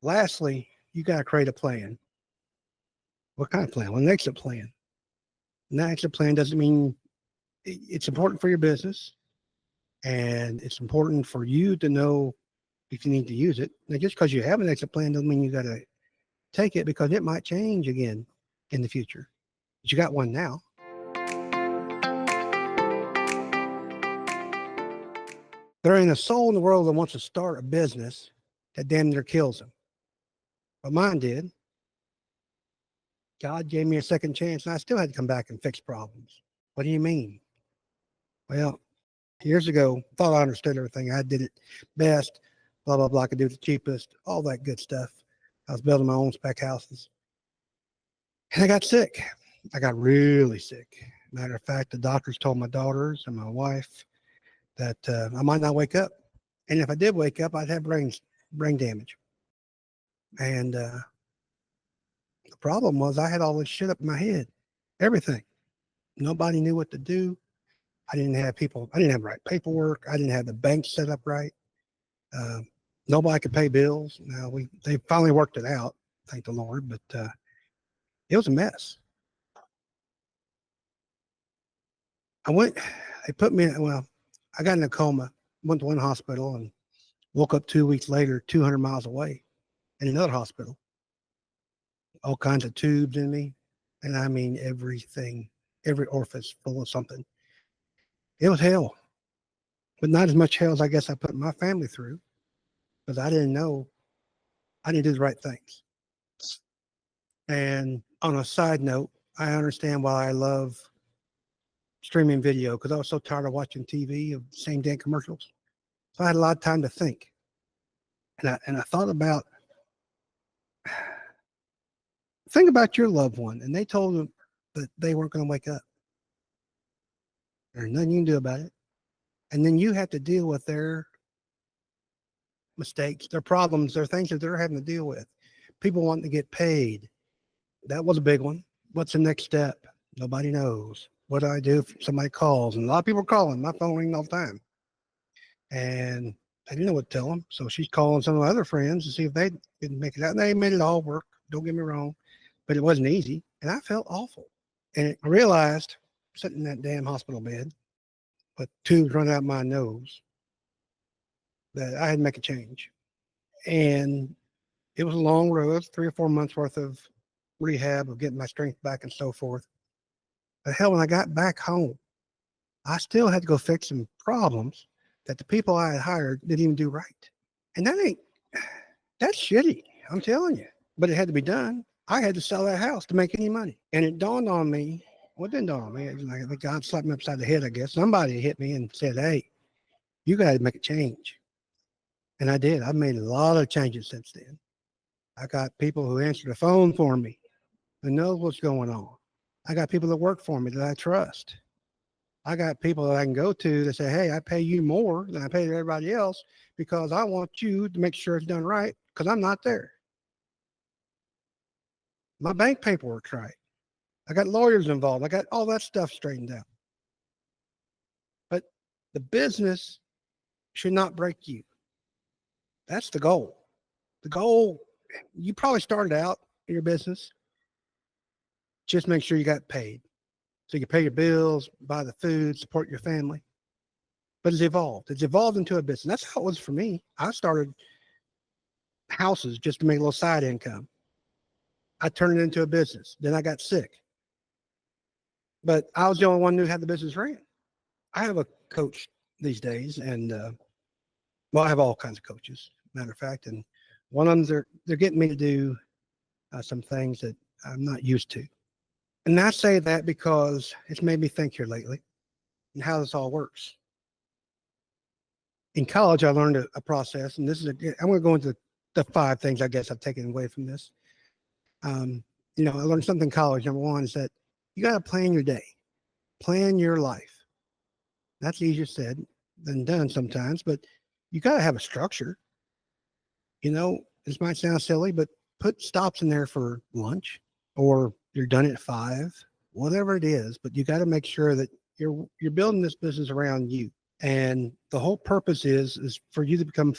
Lastly, you got to create a plan. What kind of plan? Well, an exit plan. An exit plan doesn't mean it's important for your business and it's important for you to know if you need to use it. Now, just because you have an exit plan doesn't mean you got to take it because it might change again in the future. But you got one now. There ain't a soul in the world that wants to start a business that damn near kills them. But mine did. God gave me a second chance and I still had to come back and fix problems. What do you mean? Well, years ago, thought I understood everything. I did it best, blah, blah, blah. I could do it the cheapest, all that good stuff. I was building my own spec houses. And I got sick. I got really sick. Matter of fact, the doctors told my daughters and my wife that I might not wake up. And if I did wake up, I'd have brain damage. And the problem was I had all this shit up in my head, everything. Nobody knew what to do. I didn't have the right paperwork. I didn't have the bank set up right. Nobody could pay bills. Now they finally worked it out, thank the Lord, but it was a mess. They put me in, well, I got in a coma, went to one hospital and woke up 2 weeks later, 200 miles away in another hospital. All kinds of tubes in me. And I mean, everything, every orifice full of something. It was hell, but not as much hell as I guess I put my family through because I didn't know, I didn't do the right things. And on a side note, I understand why I love streaming video because I was so tired of watching TV of the same damn commercials. So I had a lot of time to think. And I thought about, think about your loved one and they told them that they weren't going to wake up. There's nothing you can do about it. And then you have to deal with their mistakes, their problems, their things that they're having to deal with. People wanting to get paid. That was a big one. What's the next step? Nobody knows. What do I do if somebody calls? And a lot of people are calling. My phone ringing all the time. And I didn't know what to tell them. So she's calling some of my other friends to see if they could make it out. And they made it all work. Don't get me wrong. But it wasn't easy. And I felt awful. And I realized, sitting in that damn hospital bed, with tubes running out my nose, that I had to make a change. And it was a long road, 3 or 4 months worth of rehab, of getting my strength back and so forth. But hell, when I got back home, I still had to go fix some problems that the people I had hired didn't even do right. And that's shitty, I'm telling you. But it had to be done. I had to sell that house to make any money. And it dawned on me, well, it didn't dawn on me. It was like God slapped me upside the head, I guess. Somebody hit me and said, hey, you got to make a change. And I did. I've made a lot of changes since then. I got people who answer the phone for me, who knows what's going on. I got people that work for me that I trust. I got people that I can go to that say, hey, I pay you more than I pay everybody else because I want you to make sure it's done right because I'm not there. My bank paperwork's right. I got lawyers involved. I got all that stuff straightened out. But the business should not break you. That's the goal. The goal, you probably started out in your business. Just make sure you got paid. So you can pay your bills, buy the food, support your family. But it's evolved. It's evolved into a business. That's how it was for me. I started houses just to make a little side income. I turned it into a business. Then I got sick. But I was the only one who knew how the business ran. I have a coach these days, and well, I have all kinds of coaches, matter of fact. And one of them, they're getting me to do some things that I'm not used to. And I say that because it's made me think here lately and how this all works. In college, I learned a process, and I'm going to go into the 5 things I guess I've taken away from this. I learned something in college. Number one is that you got to plan your day, plan your life. That's easier said than done sometimes, but you got to have a structure. This might sound silly, but put stops in there for lunch, or you're done at 5, whatever it is. But you got to make sure that you're building this business around you. And the whole purpose is for you to become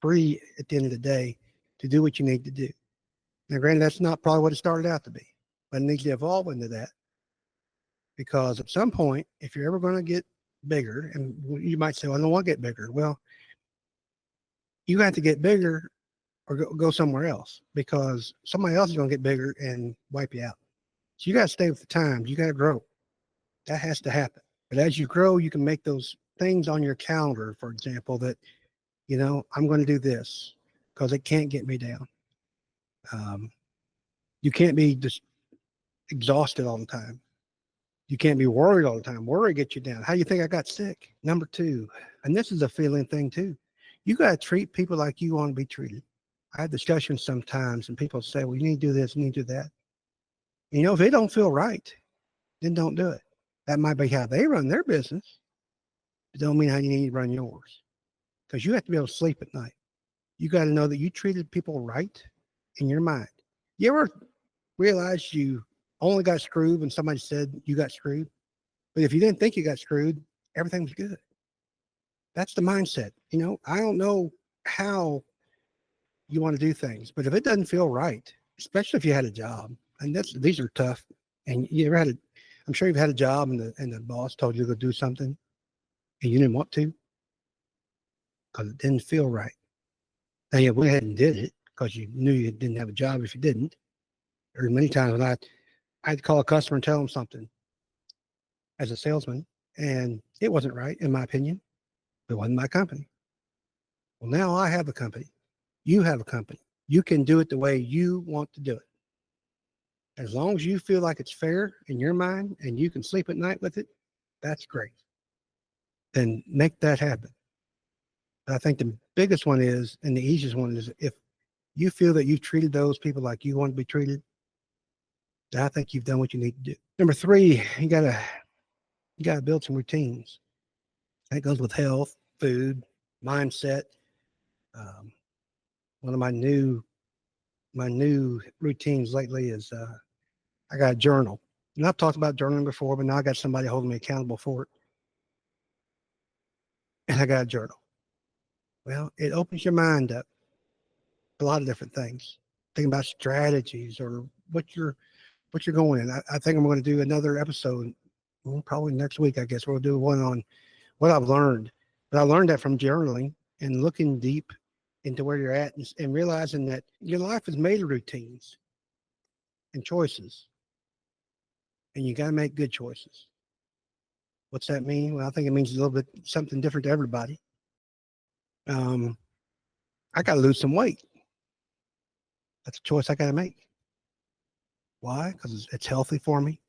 free at the end of the day to do what you need to do. Now, granted, that's not probably what it started out to be, but it needs to evolve into that, because at some point, if you're ever going to get bigger, and you might say, well, I don't want to get bigger. Well, you have to get bigger or go somewhere else, because somebody else is going to get bigger and wipe you out. So you got to stay with the times. You got to grow. That has to happen. But as you grow, you can make those things on your calendar, for example, that, I'm going to do this because it can't get me down. You can't be just exhausted all the time. You can't be worried all the time. Worry gets you down. How do you think I got sick? Number 2, and this is a feeling thing too. You got to treat people like you want to be treated. I have discussions sometimes, and people say, well, you need to do this, you need to do that. If it don't feel right, then don't do it. That might be how they run their business. It don't mean how you need to run yours. Because you have to be able to sleep at night. You got to know that you treated people right in your mind. You ever realize you only got screwed when somebody said you got screwed? But if you didn't think you got screwed, everything was good. That's the mindset. I don't know how you want to do things, but if it doesn't feel right, especially if you had a job, and these are tough, and you ever I'm sure you've had a job and the boss told you to go do something and you didn't want to because it didn't feel right. Now you went ahead and did it because you knew you didn't have a job if you didn't. There were many times when I'd call a customer and tell them something as a salesman, and it wasn't right, in my opinion. It wasn't my company. Well, now I have a company. You have a company. You can do it the way you want to do it. As long as you feel like it's fair in your mind and you can sleep at night with it, that's great. Then make that happen. But I think the biggest one is, and the easiest one is, if you feel that you've treated those people like you want to be treated, then I think you've done what you need to do. Number 3, you gotta build some routines. That goes with health, food, mindset. One of my new routines lately is I got a journal. And I've talked about journaling before, but now I got somebody holding me accountable for it. And I got a journal. Well, it opens your mind up to a lot of different things. Thinking about strategies or what you're going in. I think I'm going to do another episode, probably next week, I guess. We'll do one on what I've learned. But I learned that from journaling and looking deep into where you're at and realizing that your life is made of routines and choices. And you got to make good choices. What's that mean? Well, I think it means a little bit something different to everybody. I got to lose some weight. That's a choice I got to make. Why? Because it's healthy for me.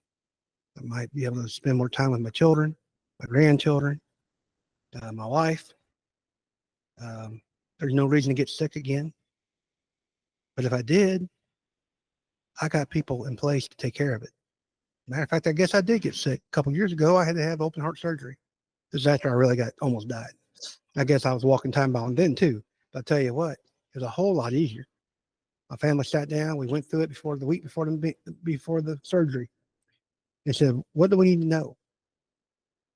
I might be able to spend more time with my children, my grandchildren, my wife. There's no reason to get sick again. But if I did, I got people in place to take care of it. Matter of fact, I guess I did get sick. A couple of years ago, I had to have open heart surgery. This is after I really almost died. I guess I was walking time bomb then too. But I tell you what, it was a whole lot easier. My family sat down. We went through it the week before the surgery. They said, what do we need to know?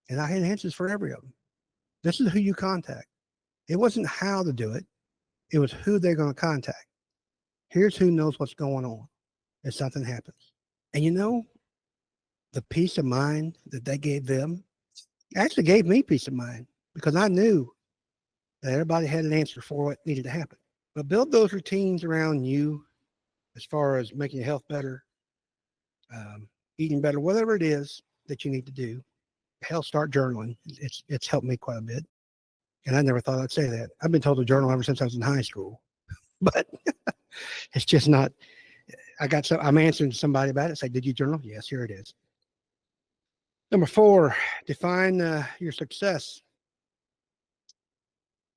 And I had answers for every of them. This is who you contact. It wasn't how to do it. It was who they're going to contact. Here's who knows what's going on if something happens. And the peace of mind that they gave them actually gave me peace of mind, because I knew that everybody had an answer for what needed to happen. But build those routines around you as far as making your health better, eating better, whatever it is that you need to do. Hell, start journaling. It's helped me quite a bit. And I never thought I'd say that. I've been told to journal ever since I was in high school, but it's just not. I'm answering somebody about it. Say, did you journal? Yes, here it is. Number 4, define your success.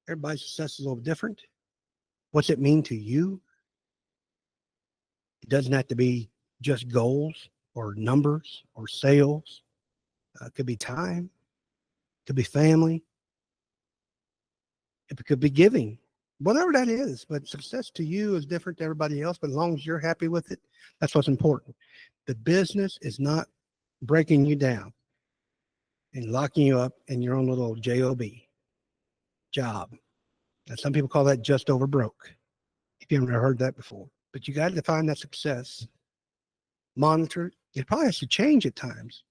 Everybody's success is a little different. What's it mean to you? It doesn't have to be just goals or numbers or sales. It could be time. It could be family. It could be giving. Whatever that is. But success to you is different to everybody else. But as long as you're happy with it, that's what's important. The business is not breaking you down and locking you up in your own little job. And some people call that just over broke. if you haven't heard that before. But you got to define that success, monitor. It probably has to change at times.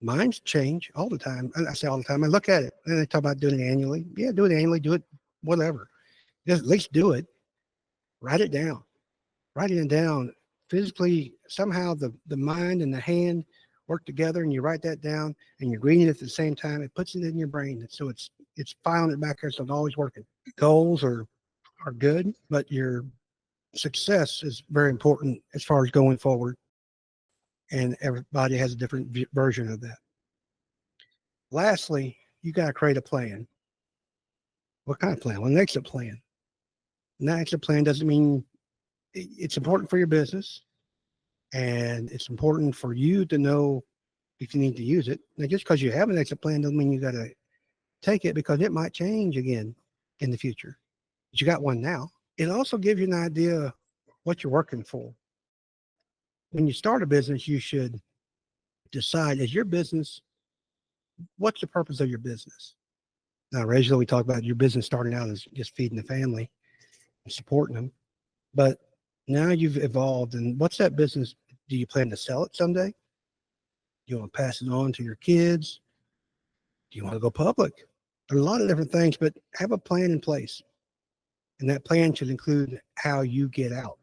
Mine's change all the time. I say all the time. I look at it and they talk about doing it annually. Yeah, do it annually, do it whatever. Just at least do it. Write it down. Writing it down physically, somehow the mind and the hand work together and you write that down and you're reading it at the same time. It puts it in your brain. So it's filing it back there. So it's always working. Goals are good, but your success is very important as far as going forward. And everybody has a different version of that. Lastly, you got to create a plan. What kind of plan? Well, an exit plan. An exit plan doesn't mean it's important for your business, and it's important for you to know if you need to use it. Now, just because you have an exit plan doesn't mean you got to take it, because it might change again in the future. But you got one now. It also gives you an idea what you're working for. When you start a business, you should decide, is your business, what's the purpose of your business? Now, originally we talked about your business starting out as just feeding the family and supporting them. But now you've evolved, and what's that business? Do you plan to sell it someday? Do you want to pass it on to your kids? Do you want to go public? There are a lot of different things, but have a plan in place. And that plan should include how you get out.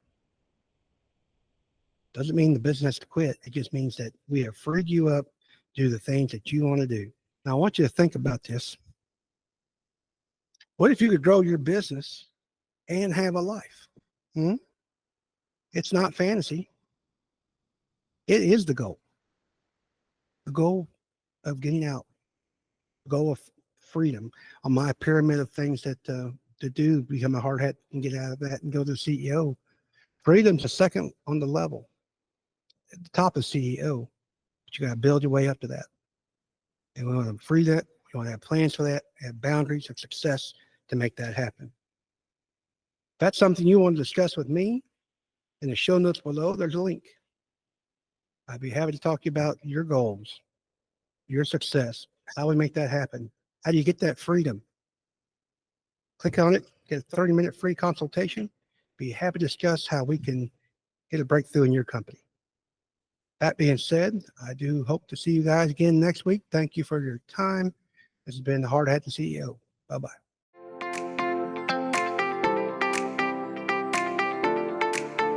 Doesn't mean the business has to quit. It just means that we have freed you up to do the things that you want to do. Now, I want you to think about this. What if you could grow your business and have a life? It's not fantasy. It is the goal. The goal of getting out. The goal of freedom. On my pyramid of things that to do, become a hard hat and get out of that and go to the CEO. Freedom's the second on the level. At the top is CEO, but you got to build your way up to that. And we want to free that. We want to have plans for that, have boundaries of success to make that happen. If that's something you want to discuss with me, in the show notes below, there's a link. I'd be happy to talk to you about your goals, your success, how we make that happen. How do you get that freedom? Click on it, get a 30-minute free consultation. Be happy to discuss how we can get a breakthrough in your company. That being said, I do hope to see you guys again next week. Thank you for your time. This has been the Hard Hat CEO. Bye-bye.